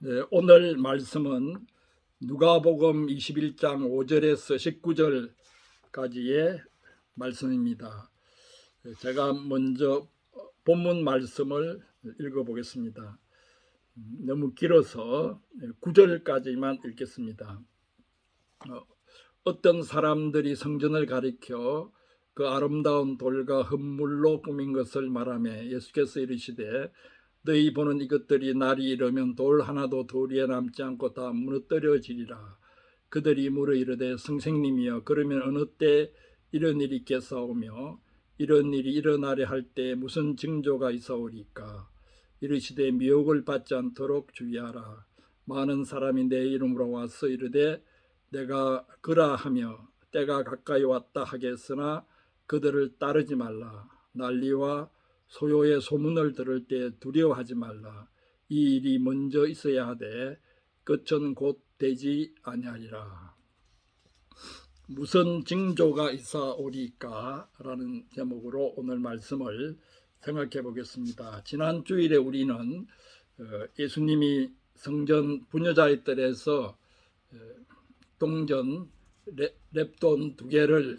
네, 오늘 말씀은 누가복음 21장 5절에서 19절까지의 말씀입니다. 제가 먼저 본문 말씀을 읽어보겠습니다. 너무 길어서 9절까지만 읽겠습니다. 어떤 사람들이 성전을 가리켜 그 아름다운 돌과 흙물로 꾸민 것을 말하며 예수께서 이르시되 너희 보는 이것들이 날이 이르면 돌 하나도 돌 위에 남지 않고 다 무너뜨려지리라. 그들이 물어 이르되 선생님이여 그러면 어느 때 이런 일이 있겠사오며 이런 일이 일어나려 할 때 무슨 징조가 있사오리까. 이르시되 미혹을 받지 않도록 주의하라. 많은 사람이 내 이름으로 와서 이르되 내가 그라하며 때가 가까이 왔다 하겠으나 그들을 따르지 말라. 난리와 소요의 소문을 들을 때 두려워하지 말라. 이 일이 먼저 있어야 하되 끝은 곧 되지 아니하리라. 무슨 징조가 있사오리까? 라는 제목으로 오늘 말씀을 생각해 보겠습니다. 지난 주일에 우리는 예수님이 성전 부녀자의 뜰에서 동전 랩돈 2개를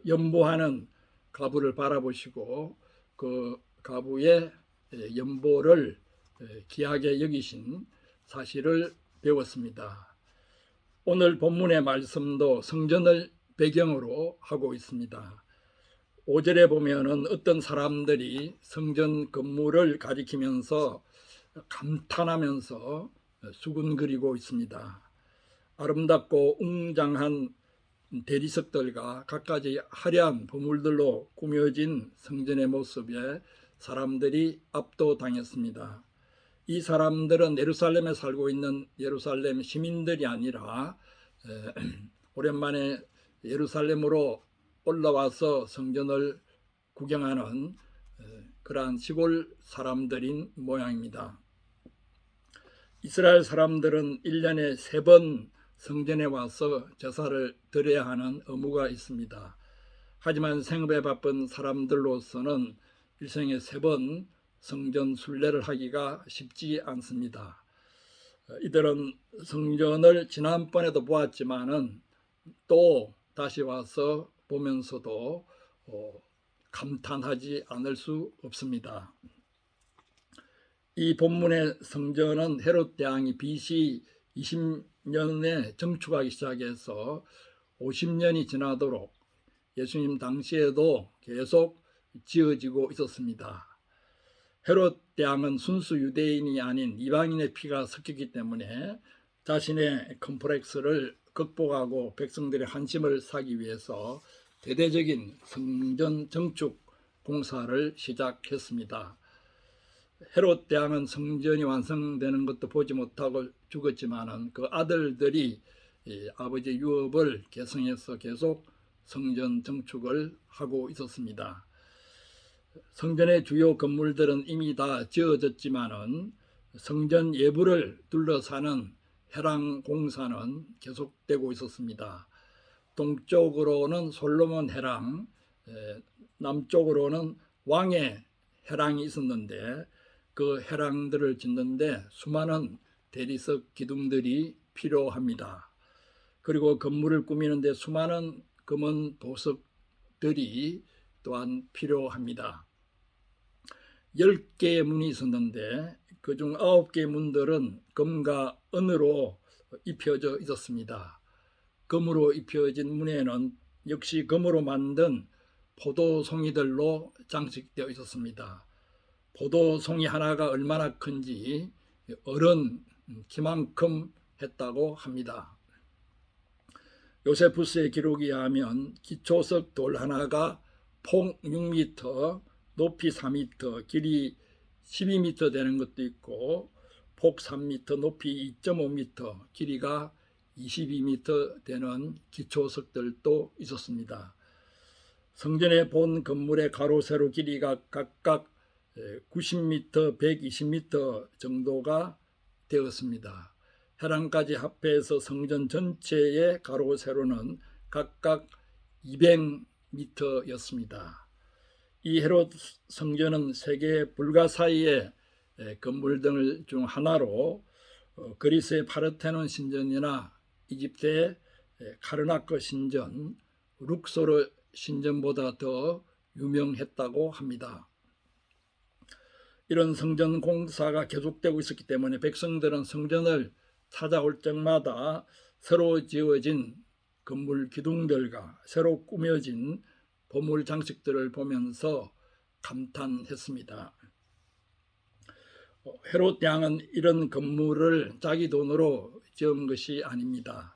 연보하는 가부를 바라보시고 그 가부의 연보를 귀하게 여기신 사실을 배웠습니다. 오늘 본문의 말씀도 성전을 배경으로 하고 있습니다. 5절에 보면은 어떤 사람들이 성전 건물을 가리키면서 감탄하면서 수군거리고 있습니다. 아름답고 웅장한 대리석들과 갖가지 화려한 보물들로 꾸며진 성전의 모습에 사람들이 압도당했습니다. 이 사람들은 예루살렘에 살고 있는 예루살렘 시민들이 아니라 오랜만에 예루살렘으로 올라와서 성전을 구경하는 그러한 시골 사람들인 모양입니다. 이스라엘 사람들은 1년에 3번 성전에 와서 제사를 드려야 하는 의무가 있습니다. 하지만 생업에 바쁜 사람들로서는 일생에 3번 성전 순례를 하기가 쉽지 않습니다. 이들은 성전을 지난번에도 보았지만은 또 다시 와서 보면서도 감탄하지 않을 수 없습니다. 이 본문의 성전은 헤롯 대왕이 BC 20년에 정축하기 시작해서 50년이 지나도록 예수님 당시에도 계속 지어지고 있었습니다. 헤롯 대왕은 순수 유대인이 아닌 이방인의 피가 섞였기 때문에 자신의 컴플렉스를 극복하고 백성들의 환심을 사기 위해서 대대적인 성전 정축 공사를 시작했습니다. 헤롯 대왕은 성전이 완성되는 것도 보지 못하고 죽었지만은 그 아들들이 아버지의 유업을 계승해서 계속 성전 정축을 하고 있었습니다. 성전의 주요 건물들은 이미 다 지어졌지만은 성전 예부를 둘러싸는 해랑 공사는 계속되고 있었습니다. 동쪽으로는 솔로몬 해랑, 남쪽으로는 왕의 해랑이 있었는데 그 해랑들을 짓는데 수많은 대리석 기둥들이 필요합니다. 그리고 건물을 꾸미는데 수많은 금은 보석들이 또한 필요합니다. 10개의 문이 있었는데 그중 9개의 문들은 금과 은으로 입혀져 있었습니다. 금으로 입혀진 문에는 역시 금으로 만든 포도송이들로 장식되어 있었습니다. 포도송이 하나가 얼마나 큰지 어른 키만큼 했다고 합니다. 요세푸스의 기록에 의하면 기초석 돌 하나가 폭 6m, 높이 4m, 길이 12m 되는 것도 있고 폭 3m, 높이 2.5m, 길이가 22m 되는 기초석들도 있었습니다. 성전의 본 건물의 가로 세로 길이가 각각 90m, 120m 정도가 되었습니다. 해랑까지 합해서 성전 전체의 가로 세로는 각각 200m였습니다. 이 헤롯 성전은 세계 불가사의의 건물 중 하나로 그리스의 파르테논 신전이나 이집트의 카르나크 신전, 룩소르 신전보다 더 유명했다고 합니다. 이런 성전 공사가 계속되고 있었기 때문에 백성들은 성전을 찾아올 적마다 새로 지어진 건물 기둥들과 새로 꾸며진 보물 장식들을 보면서 감탄했습니다. 헤롯 왕은 이런 건물을 자기 돈으로 지은 것이 아닙니다.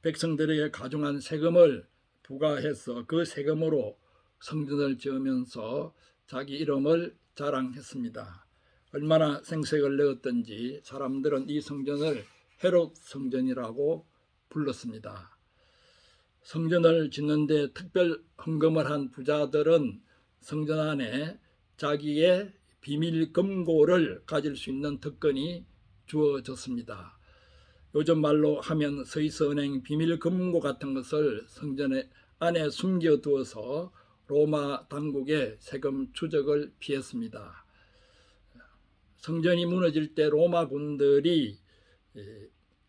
백성들에게 가중한 세금을 부과해서 그 세금으로 성전을 지으면서 자기 이름을 자랑했습니다. 얼마나 생색을 내었던지 사람들은 이 성전을 헤롯 성전이라고 불렀습니다. 성전을 짓는데 특별 헌금을 한 부자들은 성전 안에 자기의 비밀 금고를 가질 수 있는 특권이 주어졌습니다. 요즘 말로 하면 스위스 은행 비밀 금고 같은 것을 성전 안에 숨겨두어서 로마 당국의 세금 추적을 피했습니다. 성전이 무너질 때 로마 군들이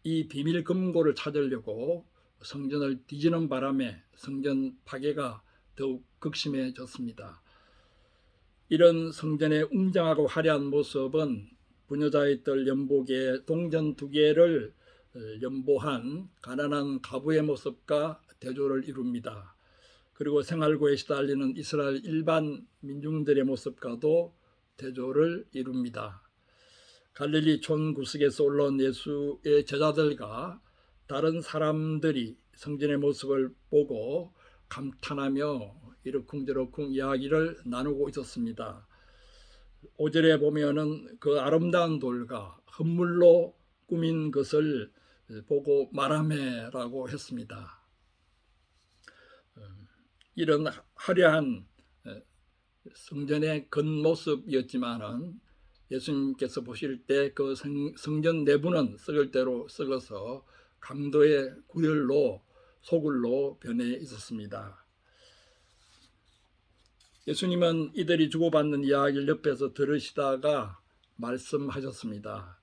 이 비밀 금고를 찾으려고 성전을 뒤지는 바람에 성전 파괴가 더욱 극심해졌습니다. 이런 성전의 웅장하고 화려한 모습은 부녀자의 뜰 연복에 동전 2개를 연보한 가난한 가부의 모습과 대조를 이룹니다. 그리고 생활고에 시달리는 이스라엘 일반 민중들의 모습과도 대조를 이룹니다. 갈릴리 촌 구석에서 올라온 예수의 제자들과 다른 사람들이 성전의 모습을 보고 감탄하며 이러쿵저러쿵 이야기를 나누고 있었습니다. 5절에 보면은 그 아름다운 돌과 헌물로 꾸민 것을 보고 말하매라고 했습니다. 이런 화려한 성전의 겉모습이었지만은 예수님께서 보실 때 그 성전 내부는 썩을 대로 썩어서 강도의 구열로 소굴로 변해 있었습니다. 예수님은 이들이 주고받는 이야기를 옆에서 들으시다가 말씀하셨습니다.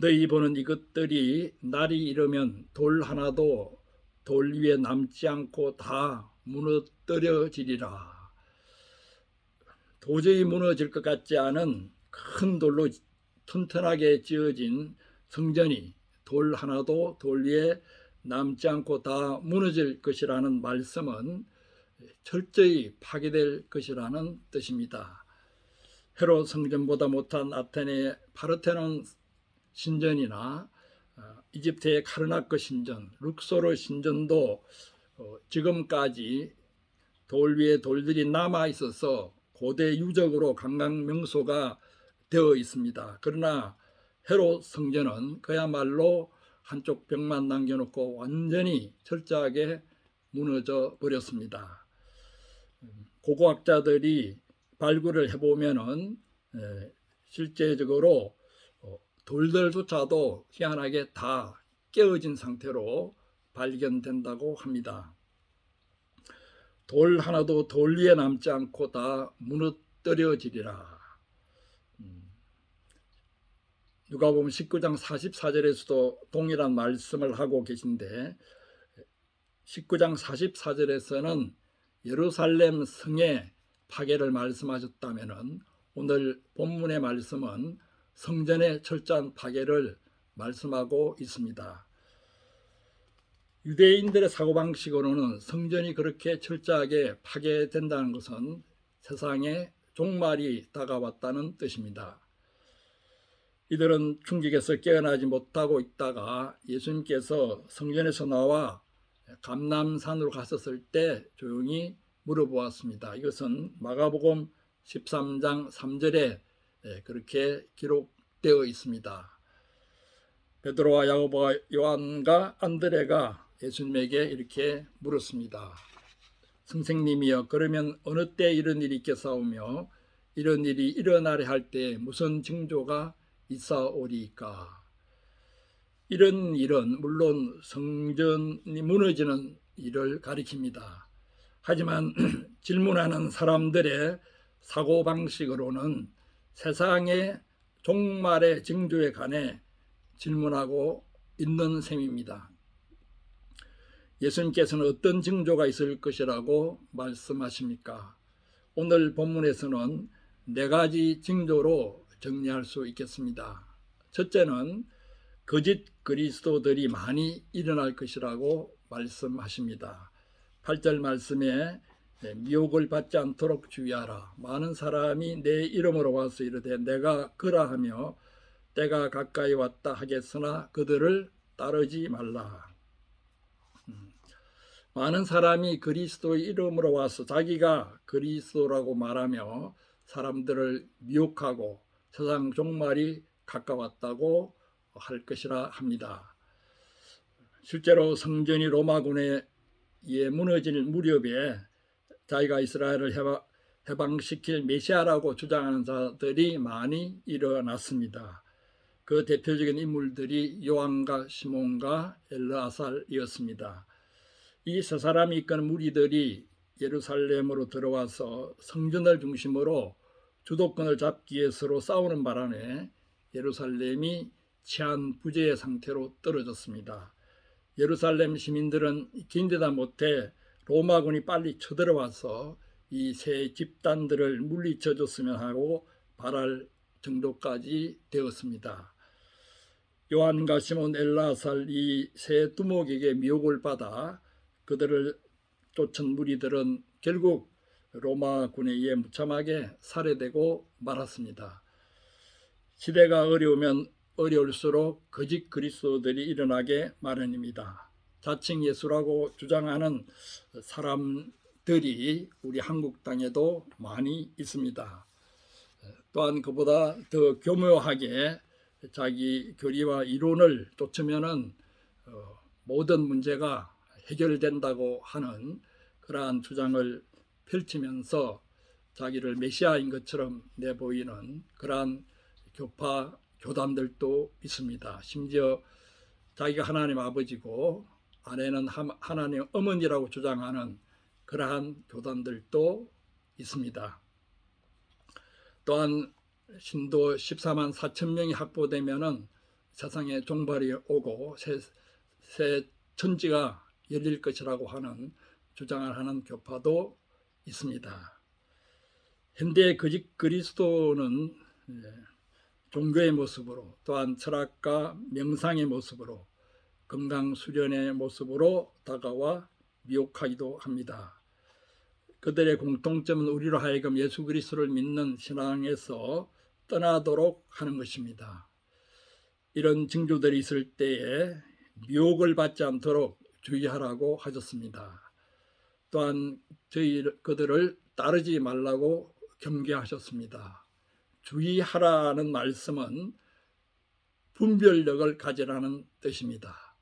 너희 보는 이것들이 날이 이르면 돌 하나도 돌 위에 남지 않고 다 무너뜨려지리라. 도저히 무너질 것 같지 않은 큰 돌로 튼튼하게 지어진 성전이 돌 하나도 돌 위에 남지 않고 다 무너질 것이라는 말씀은 철저히 파괴될 것이라는 뜻입니다. 헤롯 성전보다 못한 아테네의 파르테논 신전이나 이집트의 카르나크 신전, 룩소르 신전도 지금까지 돌 위에 돌들이 남아 있어서 고대 유적으로 관광 명소가 되어 있습니다. 그러나 헤롯 성전은 그야말로 한쪽 벽만 남겨놓고 완전히 철저하게 무너져 버렸습니다. 고고학자들이 발굴을 해보면은 실제적으로 돌들조차도 희한하게 다 깨어진 상태로 발견된다고 합니다. 돌 하나도 돌 위에 남지 않고 다 무너뜨려지리라. 누가복음 19장 44절에서도 동일한 말씀을 하고 계신데 19장 44절에서는 예루살렘 성의 파괴를 말씀하셨다면 오늘 본문의 말씀은 성전의 철저한 파괴를 말씀하고 있습니다. 유대인들의 사고방식으로는 성전이 그렇게 철저하게 파괴된다는 것은 세상에 종말이 다가왔다는 뜻입니다. 이들은 충격에서 깨어나지 못하고 있다가 예수님께서 성전에서 나와 감람산으로 갔었을 때 조용히 물어보았습니다. 이것은 마가복음 13장 3절에 그렇게 기록되어 있습니다. 베드로와 야고보와 요한과 안드레가 예수님에게 이렇게 물었습니다. 선생님이여, 그러면 어느 때 이런 일이 있겠사오며 이런 일이 일어나려 할 때 무슨 징조가 있사오리까? 이런 일은 물론 성전이 무너지는 일을 가리킵니다. 하지만 질문하는 사람들의 사고방식으로는 세상의 종말의 징조에 관해 질문하고 있는 셈입니다. 예수님께서는 어떤 징조가 있을 것이라고 말씀하십니까? 오늘 본문에서는 4가지 징조로 정리할 수 있겠습니다. 첫째는 거짓 그리스도들이 많이 일어날 것이라고 말씀하십니다. 8절 말씀에 미혹을 받지 않도록 주의하라. 많은 사람이 내 이름으로 와서 이르되 내가 그라하며 때가 가까이 왔다 하겠으나 그들을 따르지 말라. 많은 사람이 그리스도의 이름으로 와서 자기가 그리스도라고 말하며 사람들을 미혹하고 세상 종말이 가까웠다고 할 것이라 합니다. 실제로 성전이 로마군에 무너질 무렵에 자기가 이스라엘을 해방시킬 메시아라고 주장하는 자들이 많이 일어났습니다. 그 대표적인 인물들이 요한과 시몬과 엘르아살이었습니다. 이 세 사람이 이끄는 무리들이 예루살렘으로 들어와서 성전을 중심으로 주도권을 잡기 위해 서로 싸우는 바람에 예루살렘이 치안 부재의 상태로 떨어졌습니다. 예루살렘 시민들은 견디다 못해 로마군이 빨리 쳐들어와서 이 세 집단들을 물리쳐 줬으면 하고 바랄 정도까지 되었습니다. 요한과 시몬, 엘르아살 이 세 두목에게 미혹을 받아 그들을 쫓은 무리들은 결국 로마군에 의해 무참하게 살해되고 말았습니다. 시대가 어려우면 어려울수록 거짓 그리스도들이 일어나게 마련입니다. 자칭 예수라고 주장하는 사람들이 우리 한국 땅에도 많이 있습니다. 또한 그보다 더 교묘하게 자기 교리와 이론을 쫓으면은 모든 문제가 해결된다고 하는 그러한 주장을 펼치면서 자기를 메시아인 것처럼 내보이는 그러한 교파 교단들도 있습니다. 심지어 자기가 하나님 아버지고 아내는 하나님 어머니라고 주장하는 그러한 교단들도 있습니다. 또한 신도 14만 4천 명이 확보되면은 세상에 종말이 오고 새 천지가 열릴 것이라고 하는 주장을 하는 교파도 있습니다. 현대 거짓 그리스도는 종교의 모습으로 또한 철학과 명상의 모습으로 건강 수련의 모습으로 다가와 미혹하기도 합니다. 그들의 공통점은 우리로 하여금 예수 그리스도를 믿는 신앙에서 떠나도록 하는 것입니다. 이런 징조들이 있을 때에 미혹을 받지 않도록 주의하라고 하셨습니다. 또한 그들을 따르지 말라고 경계하셨습니다. 주의하라는 말씀은 분별력을 가지라는 뜻입니다.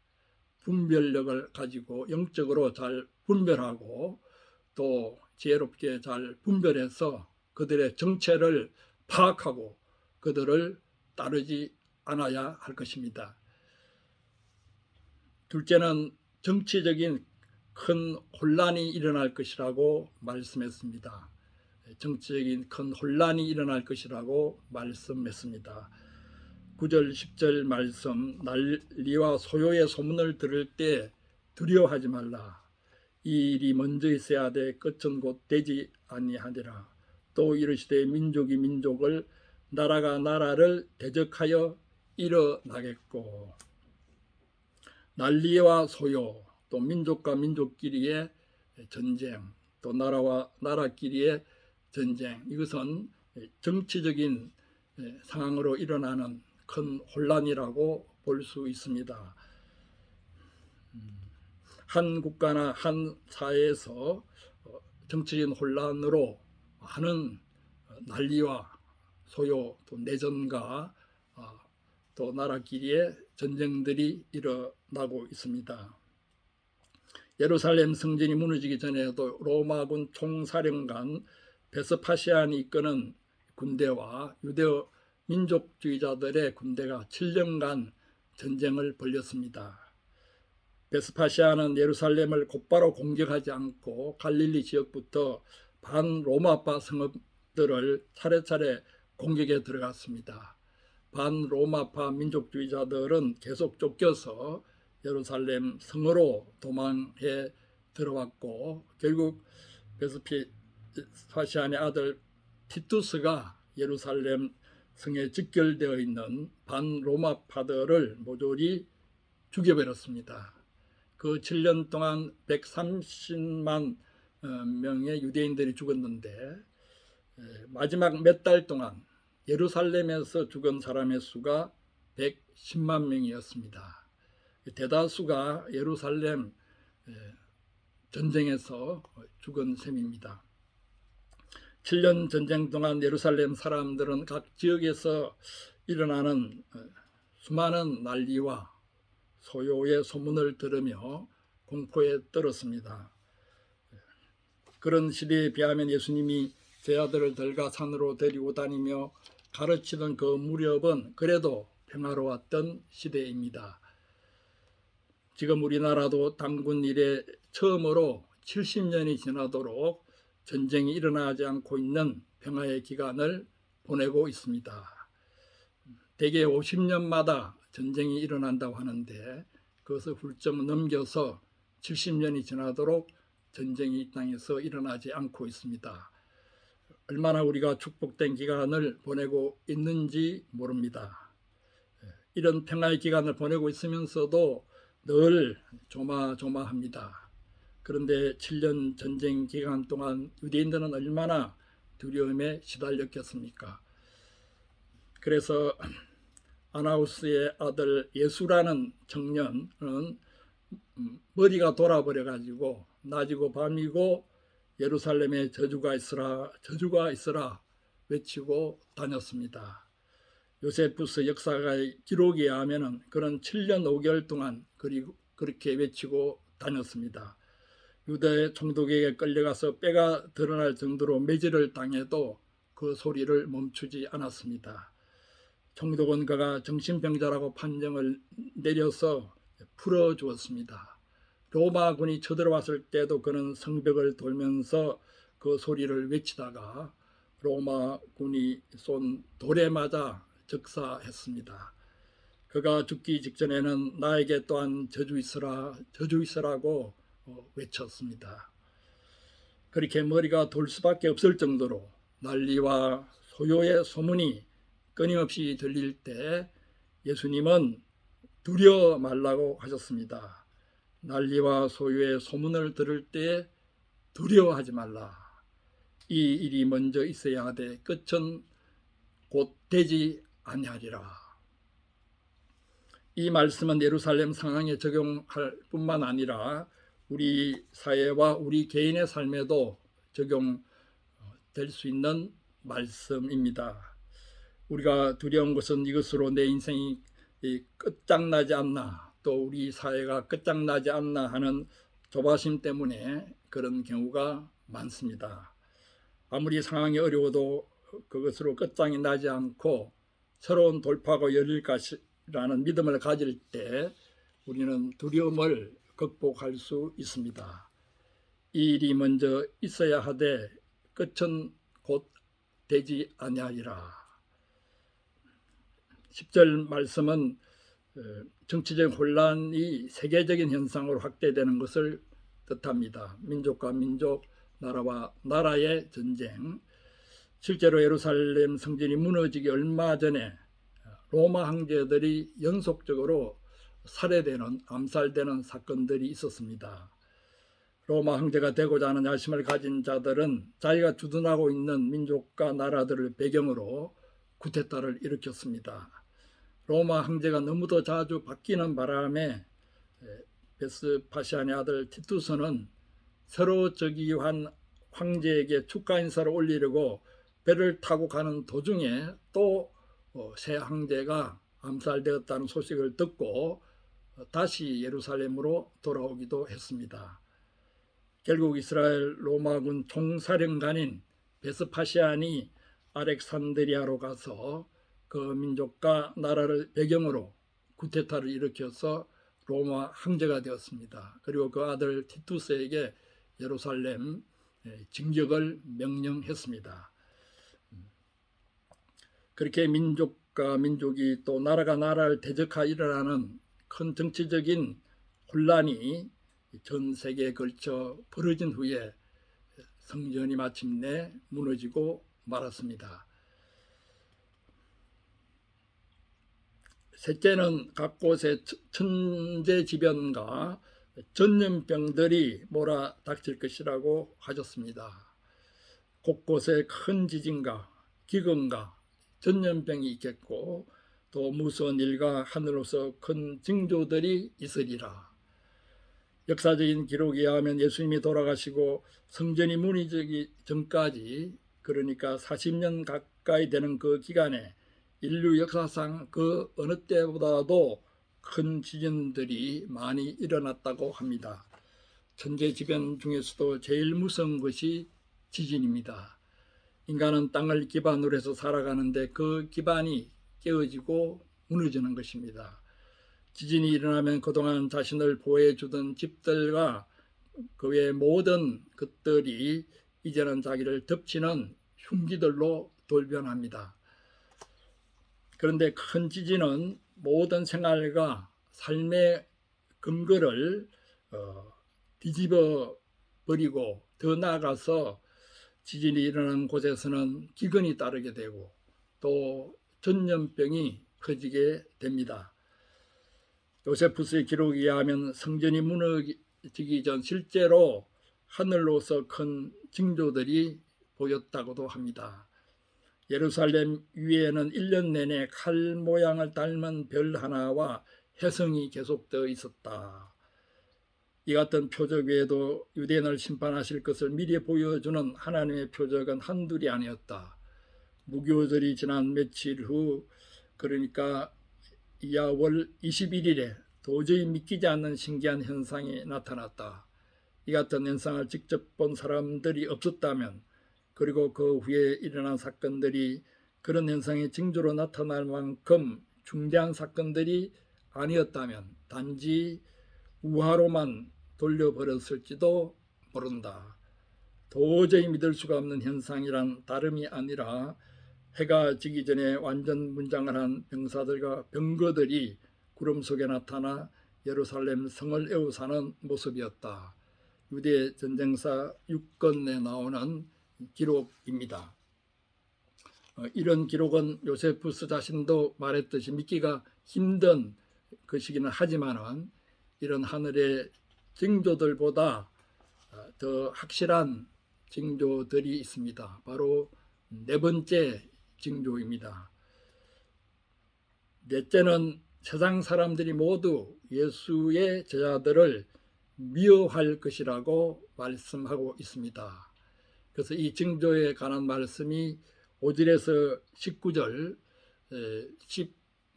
분별력을 가지고 영적으로 잘 분별하고 또 지혜롭게 잘 분별해서 그들의 정체를 파악하고 그들을 따르지 않아야 할 것입니다. 둘째는 정치적인 큰 혼란이 일어날 것이라고 말씀했습니다. 정치적인 큰 혼란이 일어날 것이라고 말씀했습니다. 9절 10절 말씀, 난리와 소요의 소문을 들을 때 두려워하지 말라. 이 일이 먼저 있어야 돼 끝은 곧 되지 아니하리라. 또 이르시되 민족이 민족을 나라가 나라를 대적하여 일어나겠고. 난리와 소요, 또 민족과 민족끼리의 전쟁, 또 나라와 나라끼리의 전쟁, 이것은 정치적인 상황으로 일어나는 큰 혼란이라고 볼 수 있습니다. 한 국가나 한 사회에서 정치적인 혼란으로 많은 난리와 소요, 또 내전과 또 나라끼리의 전쟁들이 일어나고 있습니다. 예루살렘 성전이 무너지기 전에도 로마군 총사령관 베스파시안이 이끄는 군대와 유대어 민족주의자들의 군대가 7년간 전쟁을 벌였습니다. 베스파시아는 예루살렘을 곧바로 공격하지 않고 갈릴리 지역부터 반로마파 성읍들을 차례차례 공격에 들어갔습니다. 반로마파 민족주의자들은 계속 쫓겨서 예루살렘 성으로 도망해 들어왔고, 결국 베스파시안의 아들 티투스가 예루살렘 성에 직결되어 있는 반로마파들을 모조리 죽여버렸습니다. 그 7년 동안 130만 명의 유대인들이 죽었는데, 마지막 몇 달 동안 예루살렘에서 죽은 사람의 수가 110만 명이었습니다. 대다수가 예루살렘 전쟁에서 죽은 셈입니다. 7년 전쟁 동안 예루살렘 사람들은 각 지역에서 일어나는 수많은 난리와 소요의 소문을 들으며 공포에 떨었습니다. 그런 시대에 비하면 예수님이 제 아들을 들가 산으로 데리고 다니며 가르치던 그 무렵은 그래도 평화로웠던 시대입니다. 지금 우리나라도 단군 이래 처음으로 70년이 지나도록 전쟁이 일어나지 않고 있는 평화의 기간을 보내고 있습니다. 대개 50년마다 전쟁이 일어난다고 하는데, 그것을 훌쩍 넘겨서 70년이 지나도록 전쟁이 이 땅에서 일어나지 않고 있습니다. 얼마나 우리가 축복된 기간을 보내고 있는지 모릅니다. 이런 평화의 기간을 보내고 있으면서도 늘 조마조마합니다. 그런데 7년 전쟁 기간 동안 유대인들은 얼마나 두려움에 시달렸겠습니까? 그래서 아나우스의 아들 예수라는 청년은 머리가 돌아버려 가지고 낮이고 밤이고 예루살렘에 저주가 있으라 외치고 다녔습니다. 요세푸스 역사가의 기록에 의하면 그런 7년 5개월 동안 그렇게 외치고 다녔습니다. 유대 총독에게 끌려가서 뼈가 드러날 정도로 매질을 당해도 그 소리를 멈추지 않았습니다. 총독은 그가 정신병자라고 판정을 내려서 풀어주었습니다. 로마군이 쳐들어왔을 때도 그는 성벽을 돌면서 그 소리를 외치다가 로마군이 쏜 돌에 맞아 즉사했습니다. 그가 죽기 직전에는 나에게 또한 저주 있으라고 외쳤습니다. 그렇게 머리가 돌 수밖에 없을 정도로 난리와 소요의 소문이 끊임없이 들릴 때 예수님은 두려워 말라고 하셨습니다. 난리와 소요의 소문을 들을 때 두려워하지 말라. 이 일이 먼저 있어야 하되 끝은 곧 되지 아니하리라. 이 말씀은 예루살렘 상황에 적용할 뿐만 아니라 우리 사회와 우리 개인의 삶에도 적용될 수 있는 말씀입니다. 우리가 두려운 것은 이것으로 내 인생이 끝장나지 않나, 또 우리 사회가 끝장나지 않나 하는 조바심 때문에 그런 경우가 많습니다. 아무리 상황이 어려워도 그것으로 끝장이 나지 않고 새로운 돌파가 열릴 것이라는 믿음을 가질 때 우리는 두려움을 극복할 수 있습니다. 이 일이 먼저 있어야 하되 끝은 곧 되지 아니하리라. 10절 말씀은 정치적 혼란이 세계적인 현상으로 확대되는 것을 뜻합니다. 민족과 민족, 나라와 나라의 전쟁. 실제로 예루살렘 성전이 무너지기 얼마 전에 로마 황제들이 연속적으로 살해되는, 암살되는 사건들이 있었습니다. 로마 황제가 되고자 하는 야심을 가진 자들은 자기가 주둔하고 있는 민족과 나라들을 배경으로 쿠데타를 일으켰습니다. 로마 황제가 너무도 자주 바뀌는 바람에 베스파시안의 아들 티투스는 새로 즉위한 황제에게 축하 인사를 올리려고 배를 타고 가는 도중에 또 새 황제가 암살되었다는 소식을 듣고 다시 예루살렘으로 돌아오기도 했습니다. 결국 이스라엘 로마군 총사령관인 베스파시안이 알렉산드리아로 가서 그 민족과 나라를 배경으로 쿠데타를 일으켜서 로마 황제가 되었습니다. 그리고 그 아들 티투스에게 예루살렘 진격을 명령했습니다. 그렇게 민족 민족과 민족이 또 나라가 나라를 대적하여 일어나는 큰 정치적인 혼란이 전 세계에 걸쳐 벌어진 후에 성전이 마침내 무너지고 말았습니다. 셋째는 각 곳에 천재지변과 전염병들이 몰아닥칠 것이라고 하셨습니다. 곳곳에 큰 지진과 기근과 전염병이 있겠고 또 무서운 일과 하늘로서 큰 징조들이 있으리라. 역사적인 기록에 의하면 예수님이 돌아가시고 성전이 무너지기 전까지, 그러니까 40년 가까이 되는 그 기간에 인류 역사상 그 어느 때보다도 큰 지진들이 많이 일어났다고 합니다. 천재지변 중에서도 제일 무서운 것이 지진입니다. 인간은 땅을 기반으로 해서 살아가는데 그 기반이 깨어지고 무너지는 것입니다. 지진이 일어나면 그동안 자신을 보호해주던 집들과 그 외의 모든 것들이 이제는 자기를 덮치는 흉기들로 돌변합니다. 그런데 큰 지진은 모든 생활과 삶의 근거를 뒤집어 버리고 더 나아가서 지진이 일어난 곳에서는 기근이 따르게 되고 또 전염병이 퍼지게 됩니다. 요세푸스의 기록에 의하면 성전이 무너지기 전 실제로 하늘로서 큰 징조들이 보였다고도 합니다. 예루살렘 위에는 1년 내내 칼 모양을 닮은 별 하나와 혜성이 계속되어 있었다. 이 같은 표적 외에도 유대인을 심판하실 것을 미리 보여주는 하나님의 표적은 한둘이 아니었다. 무교절이 지난 며칠 후, 그러니까 이하월 21일에 도저히 믿기지 않는 신기한 현상이 나타났다. 이 같은 현상을 직접 본 사람들이 없었다면, 그리고 그 후에 일어난 사건들이 그런 현상의 징조로 나타날 만큼 중대한 사건들이 아니었다면 단지 우화로만 돌려버렸을지도 모른다. 도저히 믿을 수가 없는 현상이란 다름이 아니라 해가 지기 전에 완전 문장을 한 병사들과 병거들이 구름 속에 나타나 예루살렘 성을 에워싸는 모습이었다. 유대 전쟁사 6권에 나오는 기록입니다. 이런 기록은 요세푸스 자신도 말했듯이 믿기가 힘든 것이기는 하지만은 이런 하늘의 징조들보다 더 확실한 징조들이 있습니다. 바로 네 번째 징조입니다. 넷째는 세상 사람들이 모두 예수의 제자들을 미워할 것이라고 말씀하고 있습니다. 그래서 이 징조에 관한 말씀이 5절에서 19절,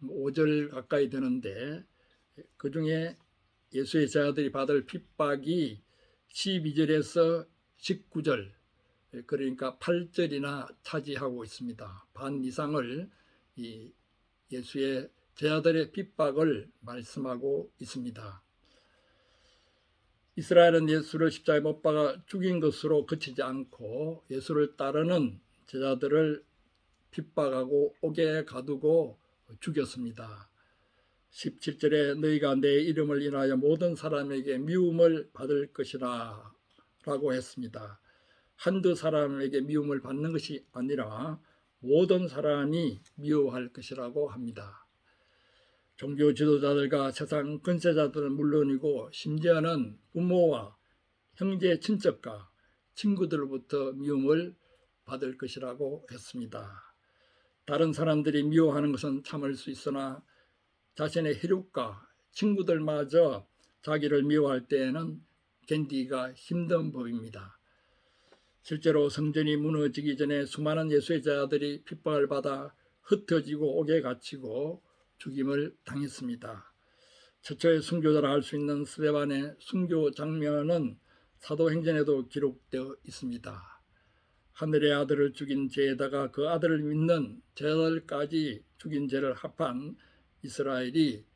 15절 가까이 되는데 그 중에 예수의 제자들이 받을 핍박이 12절에서 19절, 그러니까 8절이나 차지하고 있습니다. 반 이상을 이 예수의 제자들의 핍박을 말씀하고 있습니다. 이스라엘은 예수를 십자가에 못 박아 죽인 것으로 그치지 않고 예수를 따르는 제자들을 핍박하고 옥에 가두고 죽였습니다. 17절에 너희가 내 이름을 인하여 모든 사람에게 미움을 받을 것이라 라고 했습니다. 한두 사람에게 미움을 받는 것이 아니라 모든 사람이 미워할 것이라고 합니다. 종교 지도자들과 세상 권세자들은 물론이고 심지어는 부모와 형제 친척과 친구들로부터 미움을 받을 것이라고 했습니다. 다른 사람들이 미워하는 것은 참을 수 있으나 자신의 혈육과 친구들마저 자기를 미워할 때에는 견디기가 힘든 법입니다. 실제로 성전이 무너지기 전에 수많은 예수의 제자들이 핍박을 받아 흩어지고 옥에 갇히고 죽임을 당했습니다. 최초의 순교자라 할 수 있는 스데반의 순교 장면은 사도행전에도 기록되어 있습니다. 하늘의 아들을 죽인 죄에다가 그 아들을 믿는 제자들까지 죽인 죄를 합한 이스라엘이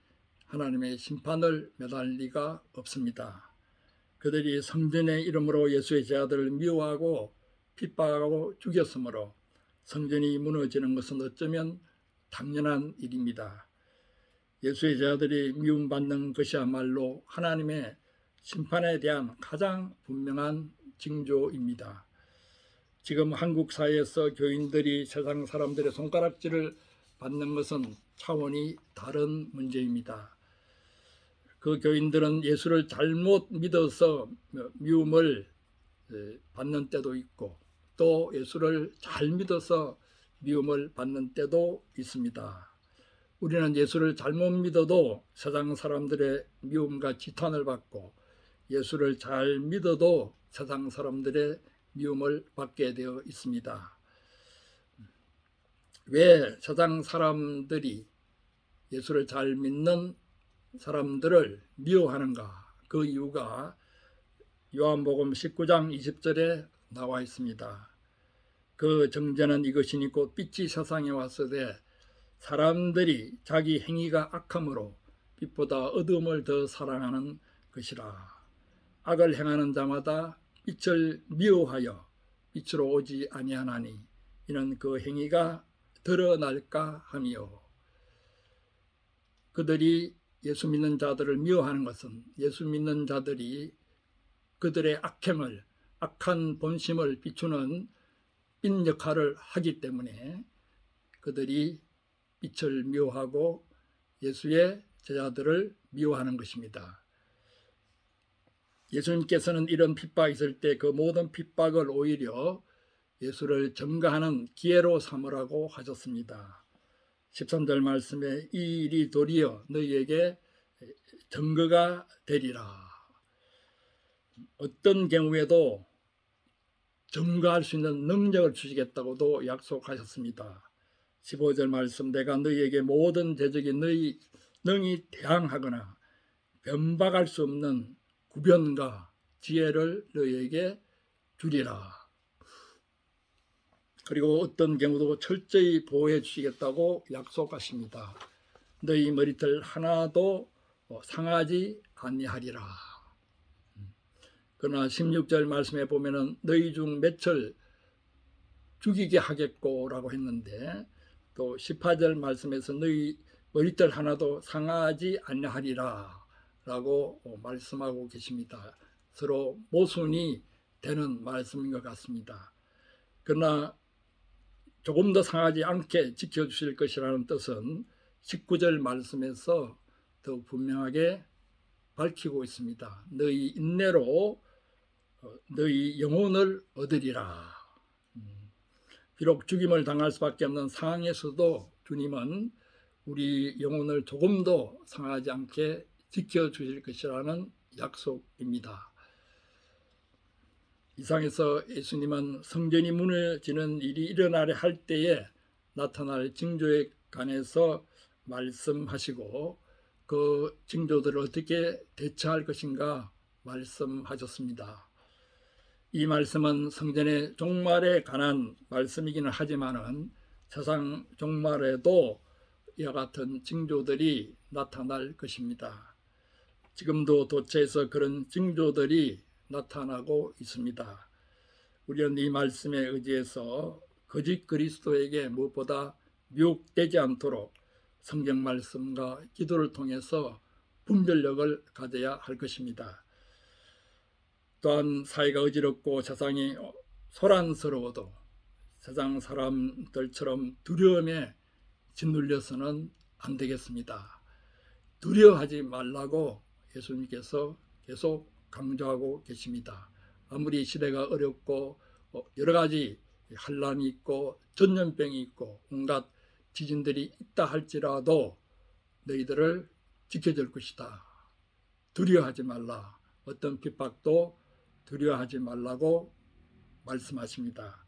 하나님의 심판을 면할 리가 없습니다. 그들이 성전의 이름으로 예수의 제자들을 미워하고 핍박하고 죽였으므로 성전이 무너지는 것은 어쩌면 당연한 일입니다. 예수의 제자들이 미움받는 것이야말로 하나님의 심판에 대한 가장 분명한 징조입니다. 지금 한국 사회에서 교인들이 세상 사람들의 손가락질을 받는 것은 차원이 다른 문제입니다. 그 교인들은 예수를 잘못 믿어서 미움을 받는 때도 있고, 또 예수를 잘 믿어서 미움을 받는 때도 있습니다. 우리는 예수를 잘못 믿어도 세상 사람들의 미움과 지탄을 받고, 예수를 잘 믿어도 세상 사람들의 미움을 받게 되어 있습니다. 왜 세상 사람들이 예수를 잘 믿는 사람들을 미워하는가? 그 이유가 요한복음 19장 20절에 나와 있습니다. 그 정죄는 이것이니 곧 빛이 세상에 왔으되 사람들이 자기 행위가 악함으로 빛보다 어두움을 더 사랑하는 것이라. 악을 행하는 자마다 빛을 미워하여 빛으로 오지 아니하나니 이는 그 행위가 드러날까 함이요. 그들이 예수 믿는 자들을 미워하는 것은 예수 믿는 자들이 그들의 악행을, 악한 본심을 비추는 빛 역할을 하기 때문에 그들이 빛을 미워하고 예수의 제자들을 미워하는 것입니다. 예수님께서는 이런 핍박이 있을 때 그 모든 핍박을 오히려 예수를 증거하는 기회로 삼으라고 하셨습니다. 13절 말씀에 이 일이 도리어 너희에게 증거가 되리라. 어떤 경우에도 증거할 수 있는 능력을 주시겠다고도 약속하셨습니다. 15절 말씀, 내가 너희에게 모든 대적이 능히 대항하거나 변박할 수 없는 구변과 지혜를 너희에게 주리라. 그리고 어떤 경우도 철저히 보호해 주시겠다고 약속하십니다. 너희 머리털 하나도 상하지 아니하리라. 그러나 16절 말씀에 보면은 너희 중 몇을 죽이게 하겠고 라고 했는데, 또 18절 말씀에서 너희 머리털 하나도 상하지 아니하리라 라고 말씀하고 계십니다. 서로 모순이 되는 말씀인 것 같습니다. 그러나 조금 더 상하지 않게 지켜주실 것이라는 뜻은 19절 말씀에서 더욱 분명하게 밝히고 있습니다. 너희 인내로 너희 영혼을 얻으리라. 비록 죽임을 당할 수밖에 없는 상황에서도 주님은 우리 영혼을 조금도 상하지 않게 지켜주실 것이라는 약속입니다. 이상에서 예수님은 성전이 무너지는 일이 일어나려 할 때에 나타날 징조에 관해서 말씀하시고 그 징조들을 어떻게 대처할 것인가 말씀하셨습니다. 이 말씀은 성전의 종말에 관한 말씀이기는 하지만은 세상 종말에도 이와 같은 징조들이 나타날 것입니다. 지금도 도처에서 그런 징조들이 나타나고 있습니다. 우리는 이 말씀에 의지해서 거짓 그리스도에게 무엇보다 미혹되지 않도록 성경 말씀과 기도를 통해서 분별력을 가져야 할 것입니다. 또한 사회가 어지럽고 세상이 소란스러워도 세상 사람들처럼 두려움에 짓눌려서는 안 되겠습니다. 두려워하지 말라고 예수님께서 계속 강조하고 계십니다. 아무리 시대가 어렵고 여러 가지 환란이 있고 전염병이 있고 온갖 지진들이 있다 할지라도 너희들을 지켜줄 것이다. 두려워하지 말라. 어떤 핍박도 두려워하지 말라고 말씀하십니다.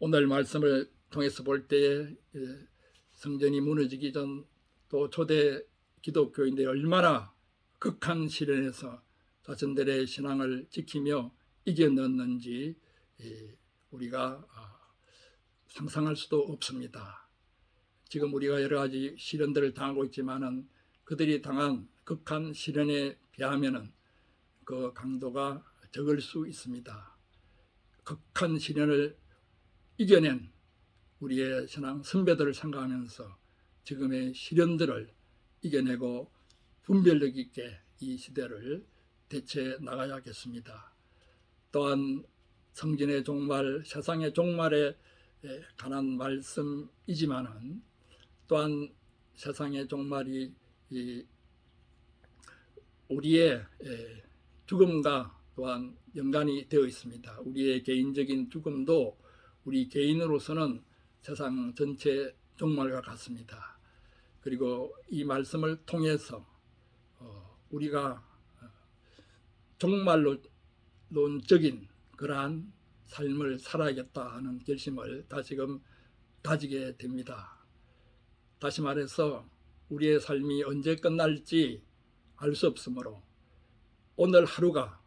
오늘 말씀을 통해서 볼 때에 성전이 무너지기 전 또 초대 기독교인들이 얼마나 극한 시련에서 자신들의 신앙을 지키며 이겨냈는지 우리가 상상할 수도 없습니다. 지금 우리가 여러 가지 시련들을 당하고 있지만은 그들이 당한 극한 시련에 비하면은 그 강도가 적을 수 있습니다. 극한 시련을 이겨낸 우리의 신앙 선배들을 생각하면서 지금의 시련들을 이겨내고 분별력 있게 이 시대를 대처해 나가야겠습니다. 또한 성진의 종말, 세상의 종말에 관한 말씀이지만은 또한 세상의 종말이 우리의 죽음과 또한 연관이 되어 있습니다. 우리의 개인적인 죽음도 우리 개인으로서는 세상 전체 종말과 같습니다. 그리고 이 말씀을 통해서 우리가 종말론적인 그러한 삶을 살아야겠다 하는 결심을 다시금 다지게 됩니다. 다시 말해서 우리의 삶이 언제 끝날지 알 수 없으므로 오늘 하루가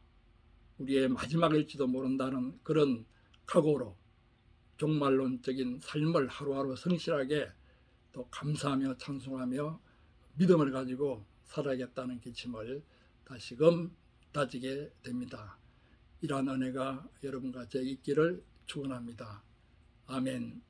우리의 마지막일지도 모른다는 그런 각오로 종말론적인 삶을 하루하루 성실하게 또 감사하며 찬송하며 믿음을 가지고 살아야겠다는 결심을 다시금 다지게 됩니다. 이러한 은혜가 여러분과 제 있기를 축원합니다. 아멘.